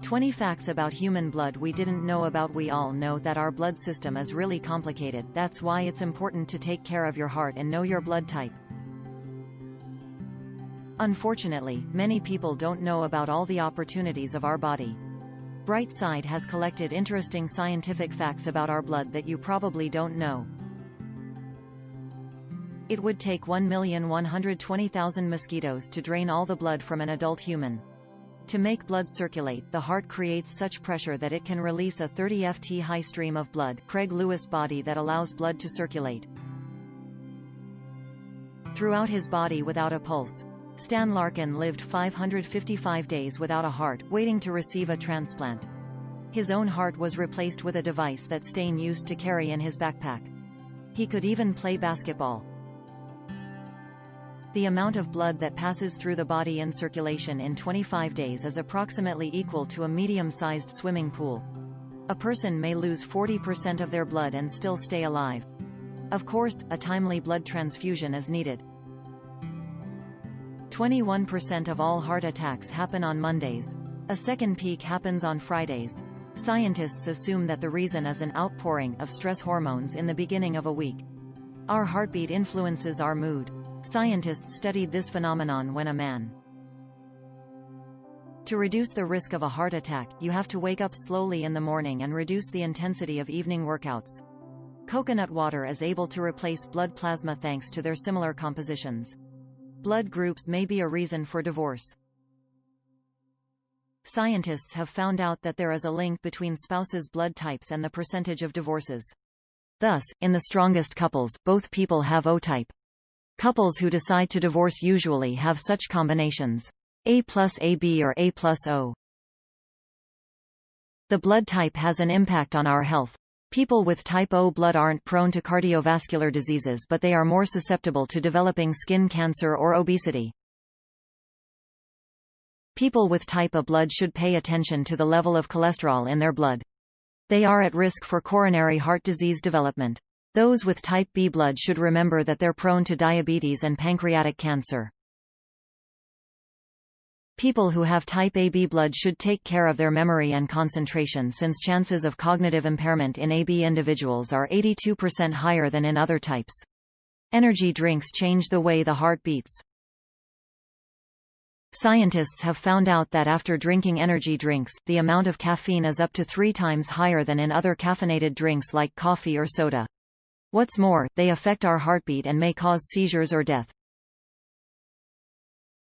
20 facts about human blood we didn't know about. We all know that our blood system is really complicated. That's why it's important to take care of your heart and know your blood type. Unfortunately, many people don't know about all the opportunities of our body. Brightside has collected interesting scientific facts about our blood that you probably don't know. It would take 1,120,000 mosquitoes to drain all the blood from an adult human. To make blood circulate, the heart creates such pressure that it can release a 30 ft high stream of blood, Craig Lewis body that allows blood to circulate throughout his body without a pulse. Stan Larkin lived 555 days without a heart, waiting to receive a transplant. His own heart was replaced with a device that Stan used to carry in his backpack. He could even play basketball. The amount of blood that passes through the body in circulation in 25 days is approximately equal to a medium-sized swimming pool. A person may lose 40% of their blood and still stay alive. Of course, a timely blood transfusion is needed. 21% of all heart attacks happen on Mondays. A second peak happens on Fridays. Scientists assume that the reason is an outpouring of stress hormones in the beginning of a week. Our heartbeat influences our mood. Scientists studied this phenomenon when a man. To reduce the risk of a heart attack, you have to wake up slowly in the morning and reduce the intensity of evening workouts. Coconut water is able to replace blood plasma thanks to their similar compositions. Blood groups may be a reason for divorce. Scientists have found out that there is a link between spouses' blood types and the percentage of divorces. Thus, in the strongest couples, both people have O-type. Couples who decide to divorce usually have such combinations: A plus AB or A plus O. The blood type has an impact on our health. People with type O blood aren't prone to cardiovascular diseases, but they are more susceptible to developing skin cancer or obesity. People with type A blood should pay attention to the level of cholesterol in their blood. They are at risk for coronary heart disease development. Those with type B blood should remember that they're prone to diabetes and pancreatic cancer. People who have type AB blood should take care of their memory and concentration, since chances of cognitive impairment in AB individuals are 82% higher than in other types. Energy drinks change the way the heart beats. Scientists have found out that after drinking energy drinks, the amount of caffeine is up to 3 times higher than in other caffeinated drinks like coffee or soda. What's more, they affect our heartbeat and may cause seizures or death.